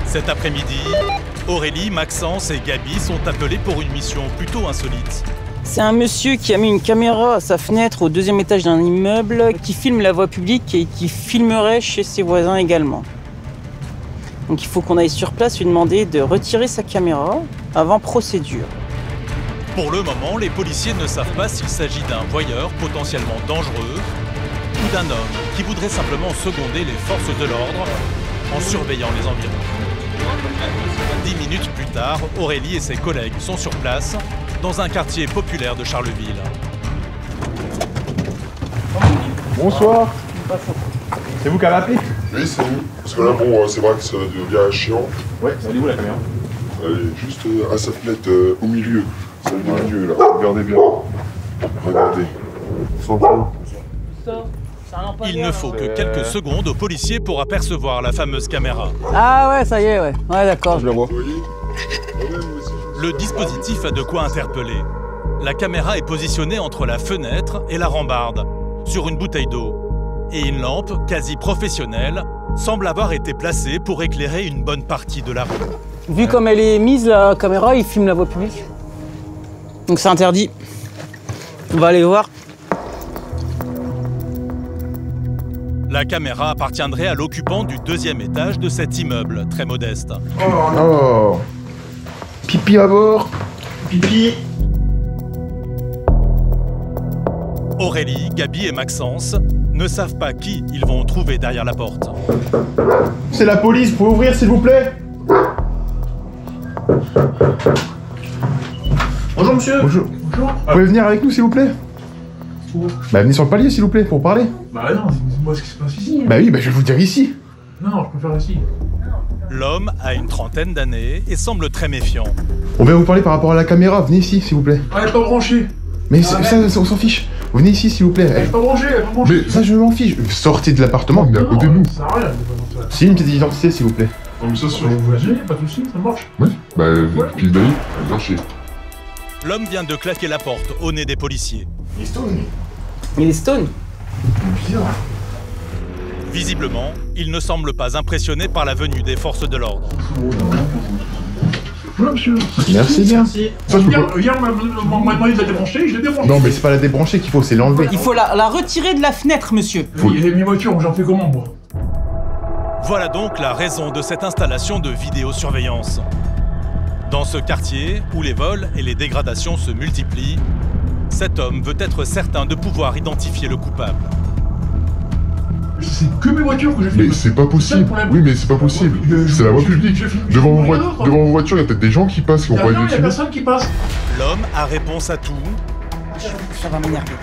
Cet après-midi, Aurélie, Maxence et Gabi sont appelés pour une mission plutôt insolite. C'est un monsieur qui a mis une caméra à sa fenêtre au 2e étage d'un immeuble, qui filme la voie publique et qui filmerait chez ses voisins également. Donc il faut qu'on aille sur place lui demander de retirer sa caméra avant procédure. Pour le moment, les policiers ne savent pas s'il s'agit d'un voyeur potentiellement dangereux ou d'un homme qui voudrait simplement seconder les forces de l'ordre en surveillant les environs. 10 minutes plus tard, Aurélie et ses collègues sont sur place dans un quartier populaire de Charleville. Bonsoir. C'est vous qui avez appelé? Oui, c'est nous. Parce que là, bon, c'est vrai que ça devient chiant. Ouais, elle est où la caméra? Elle est juste à sa fenêtre au milieu. Celle du milieu, là. Regardez bien. Regardez. Sans le coup. Il ne faut que quelques secondes aux policiers pour apercevoir la fameuse caméra. Ah ouais, ça y est, ouais. Ouais, d'accord. Je la vois. Vous voyez? Le dispositif a de quoi interpeller. La caméra est positionnée entre la fenêtre et la rambarde, sur une bouteille d'eau. Et une lampe, quasi professionnelle, semble avoir été placée pour éclairer une bonne partie de la rue. Vu comme elle est mise, la caméra, il filme la voie publique. Donc c'est interdit. On va aller voir. La caméra appartiendrait à l'occupant du 2e étage de cet immeuble, très modeste. Oh. Pipi à bord. Pipi. Aurélie, Gabi et Maxence ne savent pas qui ils vont trouver derrière la porte. C'est la police, vous pouvez ouvrir s'il vous plaît? Bonjour monsieur. Bonjour. Bonjour. Vous pouvez venir avec nous s'il vous plaît? Bah venez sur le palier s'il vous plaît, pour parler. Bah non, dites-moi ce qui se passe ici. Bah oui, bah je vais vous dire ici. Non, je préfère ici. L'homme a une trentaine d'années et semble très méfiant. On va vous parler par rapport à la caméra, venez ici s'il vous plaît. Ah, elle est pas branchée. Mais ça, on s'en fiche. Venez ici s'il vous plaît. Elle est pas branchée, elle est pas branchée. Mais ça je m'en fiche. Sortez de l'appartement, il est à côté de nous. Ça sert à rien, de faire ça. C'est une petite identité s'il vous plaît. Non, mais ça, c'est... Vous voyagez, pas de soucis, ça marche. Oui, bah, depuis le bailli, elle est lâchée. L'homme vient de claquer la porte au nez des policiers. Il est stone. Il est stone. Bizarre. Visiblement, il ne semble pas impressionné par la venue des forces de l'ordre. Voilà monsieur. Merci bien. Ça, je peux pas- Hier, on m'a demandé de la débrancher, je l'ai débranchée. Non mais c'est pas la débrancher qu'il faut, c'est l'enlever. Il faut la retirer de la fenêtre, monsieur. Et mes voitures, j'en fais comment moi? Voilà donc la raison de cette installation de vidéosurveillance. Dans ce quartier, où les vols et les dégradations se multiplient, cet homme veut être certain de pouvoir identifier le coupable. C'est que mes voitures que je filme. Mais c'est pas possible. Oui, mais c'est pas possible. C'est la voie publique. Devant vos voitures, il y a peut-être des gens qui passent qui ont pas Il y a filmer. personne qui passe. L'homme a réponse à tout, Ça va m'énerver.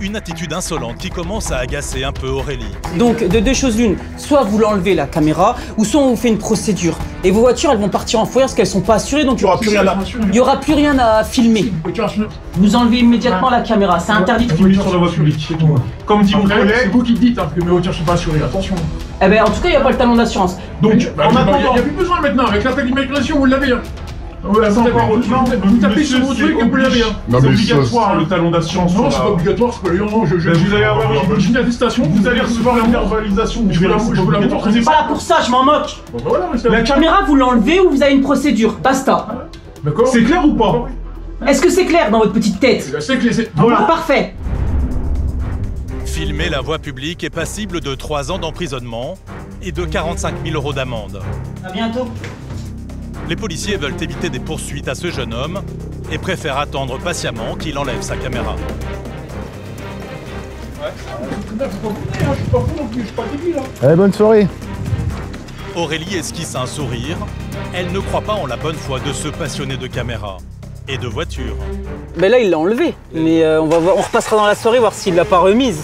une attitude insolente qui commence à agacer un peu Aurélie. Donc, de deux choses l'une, soit vous l'enlevez la caméra, ou soit on vous fait une procédure. Et vos voitures, elles vont partir en foyer parce qu'elles sont pas assurées, donc il y aura plus rien à filmer. Vous enlevez immédiatement la caméra, c'est interdit de filmer. sur la voie publique, c'est tout. Comme dit mon collègue, c'est vous qui dites que mes voitures sont pas assurées, attention. Eh ben, en tout cas, il n'y a pas le talon d'assurance. Donc, en attendant, il n'y a plus besoin maintenant, avec l'appel d'immigration, vous l'avez. Ouais, vous tapez sur vos trucs et vous l'avez. Non, C'est mais obligatoire, ça, le talon d'assurance. Non, c'est pas obligatoire, c'est pas non, vous allez avoir une attestation, vous allez recevoir une verbalisation. Je vous la montre. C'est pas là pour ça, je m'en moque. La caméra, vous l'enlevez ou vous avez une procédure, basta. D'accord. C'est clair ou pas? Est-ce que c'est clair dans votre petite tête? C'est clair, Voilà, parfait. Filmer la voie publique est passible de 3 ans d'emprisonnement et de 45 000 € d'amende. À bientôt. Les policiers veulent éviter des poursuites à ce jeune homme et préfèrent attendre patiemment qu'il enlève sa caméra. Allez, bonne soirée. Aurélie esquisse un sourire. Elle ne croit pas en la bonne foi de ce passionné de caméra et de voitures. Ben là, il l'a enlevé. Mais on va voir, on repassera dans la soirée voir s'il l'a pas remise.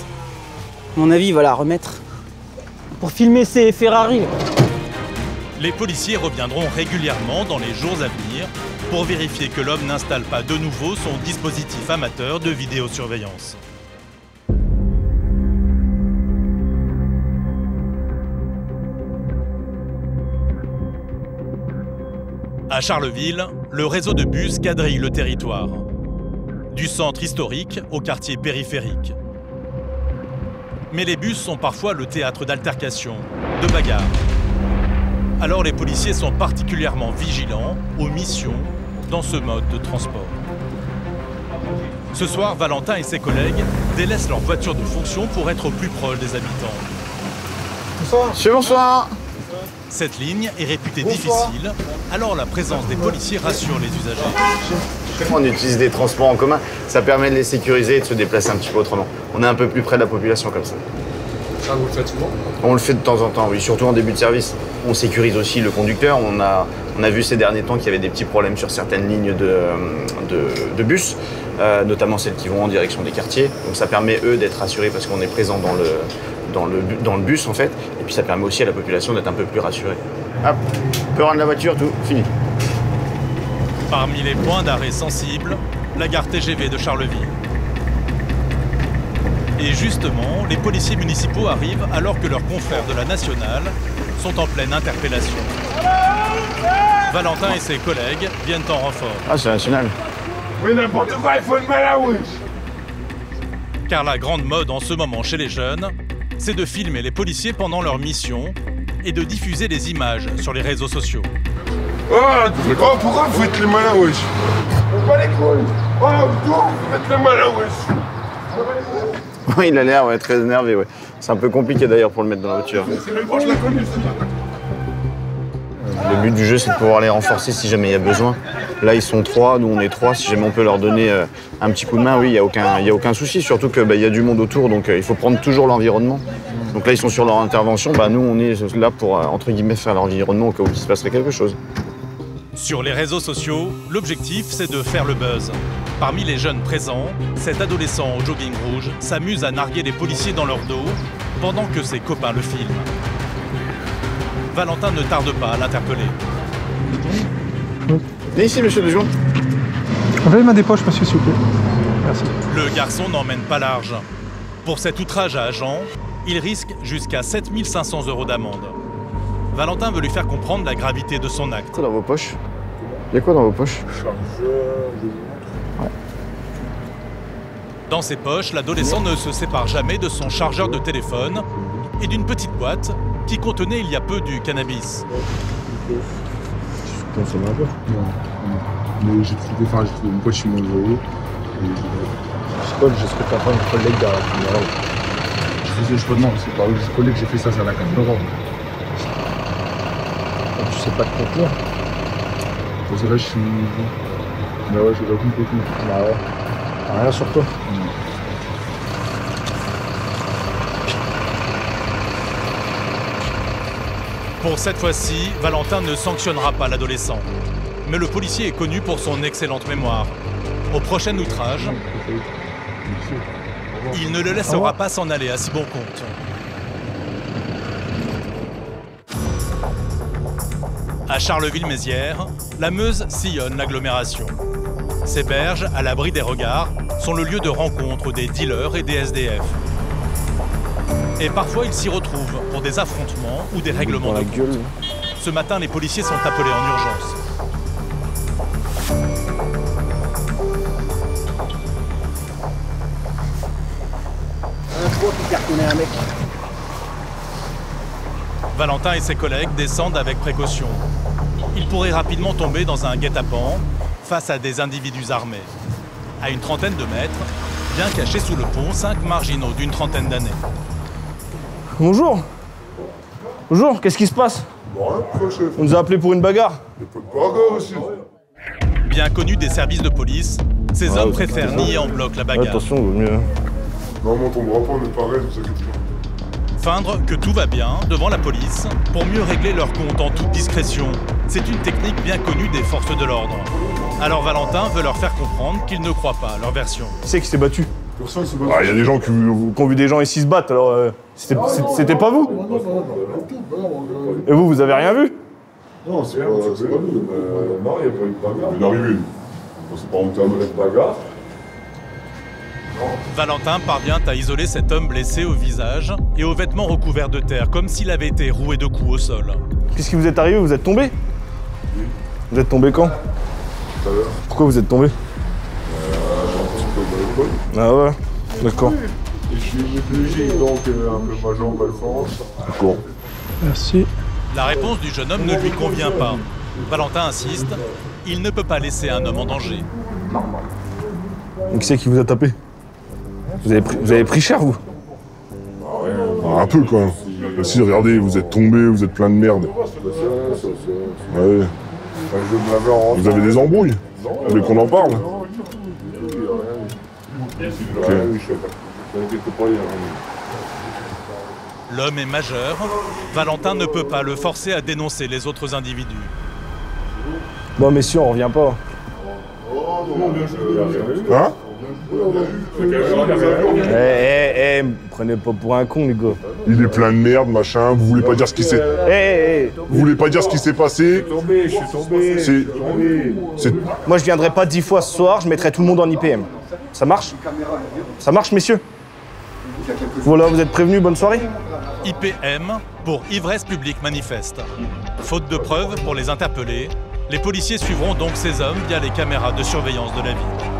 À mon avis, il va la remettre. Pour filmer ses Ferrari. Les policiers reviendront régulièrement dans les jours à venir pour vérifier que l'homme n'installe pas de nouveau son dispositif amateur de vidéosurveillance. À Charleville, le réseau de bus quadrille le territoire. Du centre historique au quartier périphérique. Mais les bus sont parfois le théâtre d'altercations, de bagarres. Alors les policiers sont particulièrement vigilants aux missions dans ce mode de transport. Ce soir, Valentin et ses collègues délaissent leur voiture de fonction pour être au plus proche des habitants. Bonsoir. Bonsoir. Cette ligne est réputée difficile, alors la présence des policiers rassure les usagers. On utilise des transports en commun, ça permet de les sécuriser et de se déplacer un petit peu autrement. On est un peu plus près de la population comme ça. Ça, vous le faites souvent? On le fait de temps en temps, oui, surtout en début de service. On sécurise aussi le conducteur. On a vu ces derniers temps qu'il y avait des petits problèmes sur certaines lignes de bus, notamment celles qui vont en direction des quartiers. Donc ça permet, eux, d'être rassurés parce qu'on est présent dans le bus, en fait. Et puis ça permet aussi à la population d'être un peu plus rassurée. Hop, peut rendre la voiture, tout, fini. Parmi les points d'arrêt sensibles, la gare TGV de Charleville. Et justement, les policiers municipaux arrivent alors que leurs confrères de la nationale sont en pleine interpellation. Valentin et ses collègues viennent en renfort. Ah, c'est national. Oui, n'importe quoi, il faut une Malawi. Car la grande mode en ce moment chez les jeunes, c'est de filmer les policiers pendant leur mission et de diffuser des images sur les réseaux sociaux. Pourquoi vous faites les malins, wesh? On va les couilles. Vous faites les malins, wesh. Oui, il a l'air très énervé, ouais. C'est un peu compliqué d'ailleurs pour le mettre dans la voiture. Je la connais. Le but du jeu, c'est de pouvoir les renforcer si jamais il y a besoin. Là, ils sont 3, nous on est 3. Si jamais on peut leur donner un petit coup de main, oui, il n'y a aucun souci. Surtout qu'il y a du monde autour, donc il faut prendre toujours l'environnement. Donc là, ils sont sur leur intervention. Nous, on est là pour, entre guillemets, faire l'environnement au cas où il se passerait quelque chose. Sur les réseaux sociaux, l'objectif, c'est de faire le buzz. Parmi les jeunes présents, cet adolescent au jogging rouge s'amuse à narguer les policiers dans leur dos pendant que ses copains le filment. Valentin ne tarde pas à l'interpeller. Venez ici, monsieur Lejeune. Enlevez ma dépoche, monsieur, s'il vous plaît. Merci. Le garçon n'emmène pas large. Pour cet outrage à agent, il risque jusqu'à 7 500 € d'amende. Valentin veut lui faire comprendre la gravité de son acte. C'est dans vos poches. Il y a quoi dans vos poches? Dans ses poches, l'adolescent ne se sépare jamais de son chargeur de téléphone et d'une petite boîte qui contenait il y a peu du cannabis. Consommateur? Non. Mais j'ai trouvé une poche chez mon envoyé. Je sais que t'as pas une collègue derrière la caméra. Je peux non, c'est par le collègue que j'ai fait ça à la caméra. Tu sais pas te contenir? Pour ça là, je suis. Mais ouais, j'ai aucune technique. Bah ouais. T'as rien sur toi? Pour cette fois-ci, Valentin ne sanctionnera pas l'adolescent. Mais le policier est connu pour son excellente mémoire. Au prochain outrage, il ne le laissera pas s'en aller à si bon compte. À Charleville-Mézières, la Meuse sillonne l'agglomération. Ces berges, à l'abri des regards, sont le lieu de rencontre des dealers et des SDF. Et parfois, ils s'y retrouvent pour des affrontements ou des règlements de compte. Ce matin, les policiers sont appelés en urgence. Valentin et ses collègues descendent avec précaution. Ils pourraient rapidement tomber dans un guet-apens face à des individus armés. À une trentaine de mètres, bien cachés sous le pont, 5 marginaux d'une trentaine d'années. Bonjour. Bonjour, qu'est-ce qui se passe? On nous a appelés pour une bagarre. Bien connus des services de police, ces hommes préfèrent nier en bloc la bagarre. Attention, vaut mieux. Non, mais on tombera pas, on est pareil, vous inquiétez pas. Feindre que tout va bien devant la police pour mieux régler leur compte en toute discrétion. C'est une technique bien connue des forces de l'ordre. Alors Valentin veut leur faire comprendre qu'il ne croit pas à leur version. Qui c'est qui s'est battu? Personne se bat. Ah, il y a des gens qui ont vu des gens ici se battre, alors c'était pas vous? Et vous avez rien vu? Non, c'est pas nous. Non, il n'y a pas eu de bagarre. Il est arrivé. On s'est pas monté à une bagarre. Valentin parvient à isoler cet homme blessé au visage et aux vêtements recouverts de terre, comme s'il avait été roué de coups au sol. Qu'est-ce qui vous est arrivé? Vous êtes tombé? Vous êtes tombé quand? Tout à l'heure. Pourquoi vous êtes tombé? Un petit peu de balcon. Ah ouais, d'accord. Et je suis léger, donc un peu ma jambe, elle fonce. Merci. La réponse du jeune homme ne lui convient pas. Valentin insiste, il ne peut pas laisser un homme en danger. Qui c'est qui vous a tapé? Vous avez pris cher, vous? Ah, un peu, quand même. Si, regardez, vous êtes tombés, vous êtes plein de merde. Ouais. Vous avez des embrouilles? Vous voulez qu'on en parle? Ok. L'homme est majeur. Valentin ne peut pas le forcer à dénoncer les autres individus. Bon, messieurs, on revient pas. Hein? Prenez pas pour un con, les gars. Il est plein de merde, machin, vous voulez pas dire ce qui s'est... Vous voulez pas dire ce qui s'est passé? Je suis tombé. Moi, je viendrai pas 10 fois ce soir, je mettrai tout le monde en IPM. Ça marche? Ça marche, messieurs? Voilà, vous êtes prévenus, bonne soirée? IPM pour ivresse publique manifeste. Faute de preuves pour les interpeller, les policiers suivront donc ces hommes via les caméras de surveillance de la ville.